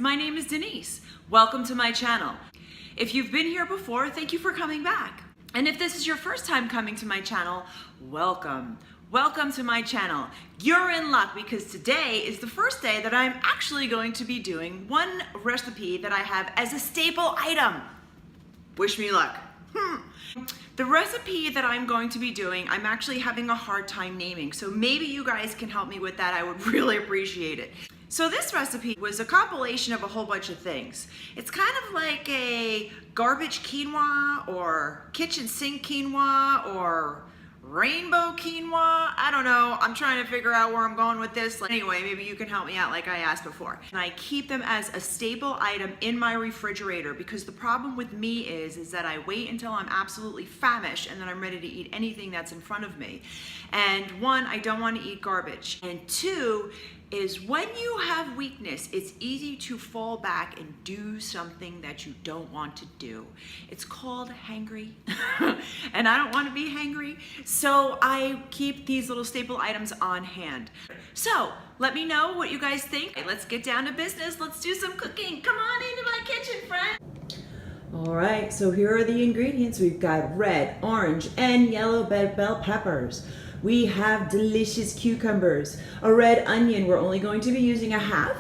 my name is Denise. Welcome to my channel. If you've been here before, thank you for coming back. And if this is your first time coming to my channel, welcome. Welcome to my channel. You're in luck because today is the first day that I'm actually going to be doing one recipe that I have as a staple item. Wish me luck. The recipe that I'm going to be doing, I'm actually having a hard time naming, so maybe you guys can help me with that. I would really appreciate it. So this recipe was a compilation of a whole bunch of things. It's kind of like a garbage quinoa or kitchen sink quinoa or rainbow quinoa. I don't know. I'm trying to figure out where I'm going with this. Anyway, maybe you can help me out like I asked before. And I keep them as a staple item in my refrigerator because the problem with me is that I wait until I'm absolutely famished and then I'm ready to eat anything that's in front of me. And one, I don't want to eat garbage. And two, is when you have weakness, it's easy to fall back and do something that you don't want to do. It's called hangry, and I don't want to be hangry, so I keep these little staple items on hand. So let me know what you guys think. Okay, let's get down to business. Let's do some cooking. Come on into my kitchen, friend. All right, so here are the ingredients. We've got red, orange, and yellow bell peppers. We have delicious cucumbers, a red onion, we're only going to be using a half.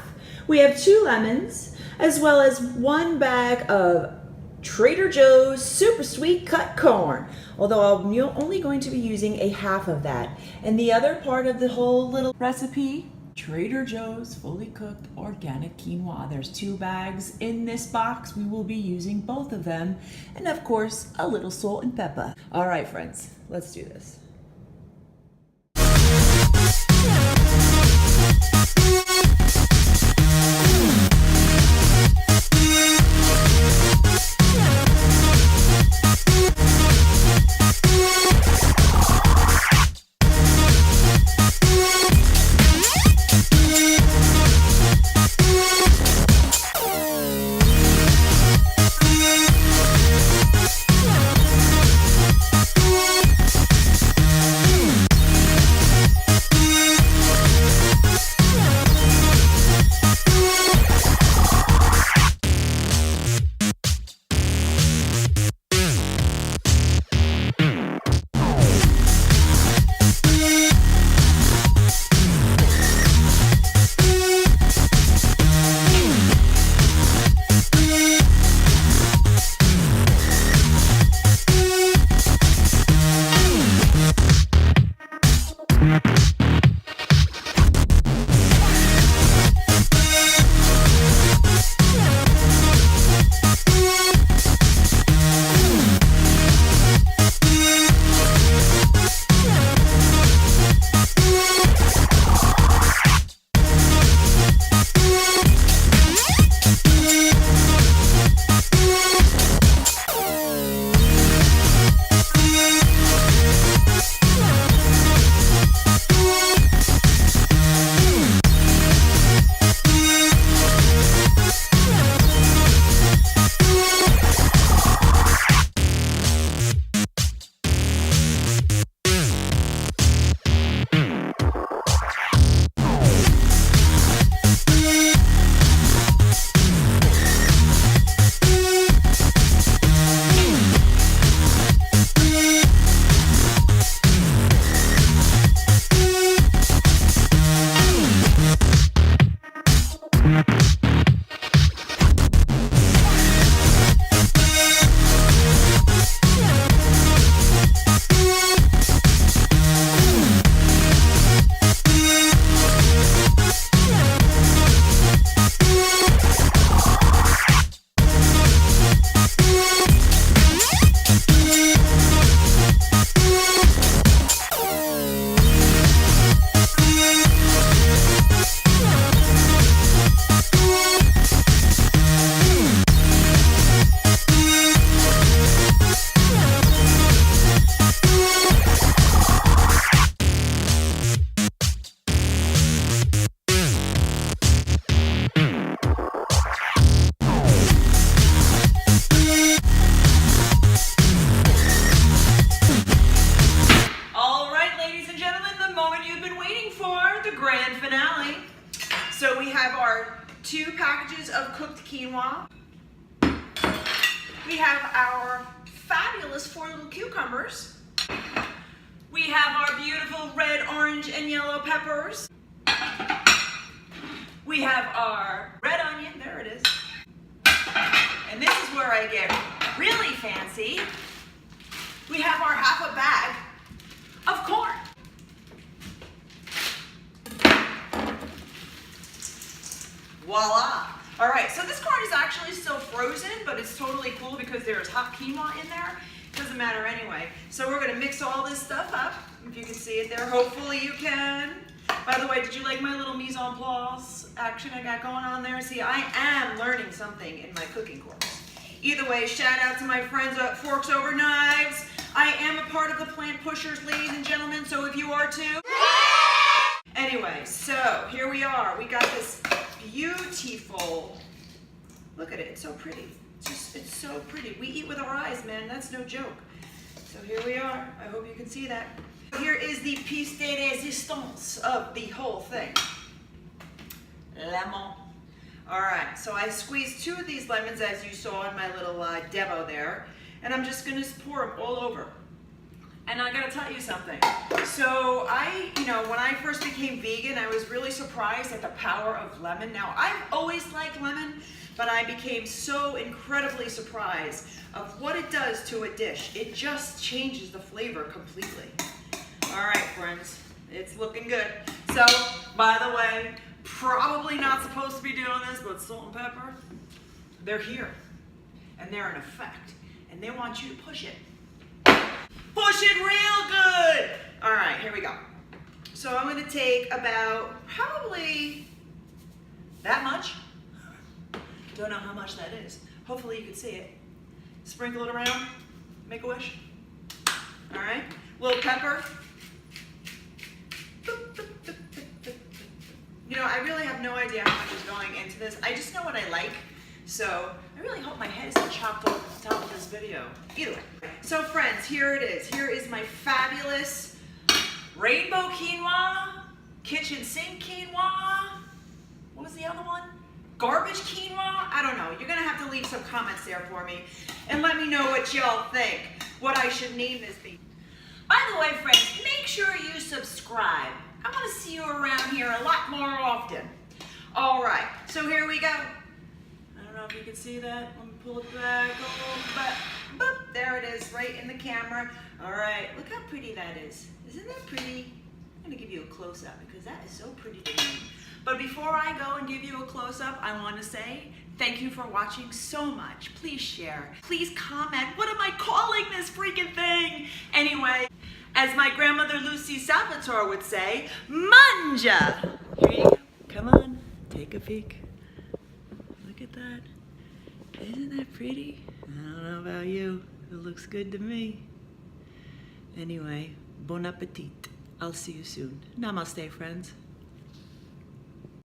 We have 2 lemons, as well as 1 bag of Trader Joe's super sweet cut corn, although I'm only going to be using a half of that. And the other part of the whole little recipe, Trader Joe's fully cooked organic quinoa. There's 2 bags in this box. We will be using both of them. And of course, a little salt and pepper. All right, friends, let's do this. So we have our 2 packages of cooked quinoa. We have our fabulous 4 little cucumbers. We have our beautiful red, orange, and yellow peppers. We have our red onion, there it is. And this is where I get really fancy. We have our half a bag of corn. Voila. All right, so this corn is actually still frozen, but it's totally cool because there's hot quinoa in there. Doesn't matter anyway. So we're gonna mix all this stuff up. If you can see it there, hopefully you can. By the way, did you like my little mise en place action I got going on there? See, I am learning something in my cooking course. Either way, shout out to my friends at Forks Over Knives. I am a part of the Plant Pushers, ladies and gentlemen, so if you are too. Anyway, so here we are. We got this beautiful, look at it, it's so pretty. It's so pretty. We eat with our eyes, man, that's no joke. So here we are. I hope you can see that. Here is the piece de resistance of the whole thing. Lemon. All right, so I squeezed 2 of these lemons as you saw in my little demo there, and I'm just gonna pour them all over. And I gotta tell you something. So when I first became vegan, I was really surprised at the power of lemon. Now, I've always liked lemon, but I became so incredibly surprised of what it does to a dish. It just changes the flavor completely. All right, friends, it's looking good. So, by the way, probably not supposed to be doing this, but salt and pepper, they're here, and they're in effect, and they want you to push it. Push it real good. All right, here we go. So I'm gonna take about probably that much. Don't know how much that is. Hopefully you can see it. Sprinkle it around, make a wish. All right, little pepper. You know, I really have no idea how much is going into this. I just know what I like. So I really hope my head isn't chopped off at the top of this video. Either way. So friends, here it is. Here is my fabulous rainbow quinoa, kitchen sink quinoa. What was the other one? Garbage quinoa? I don't know. You're gonna have to leave some comments there for me and let me know what y'all think, what I should name this thing. By the way, friends, make sure you subscribe. I want to see you around here a lot more often. All right, so here we go. I don't know if you can see that. Let me pull it back a little bit. Boop, there it is, right in the camera. All right, look how pretty that is. Isn't that pretty? I'm gonna give you a close-up because that is so pretty to me. But before I go and give you a close-up, I want to say thank you for watching so much. Please share, please comment. What am I calling this freaking thing? Anyway, as my grandmother Lucy Salvatore would say, manja. Here you go. Come on, take a peek. Look at that. Isn't that pretty? I don't know about you. It looks good to me. Anyway, bon appetit. I'll see you soon. Namaste, friends.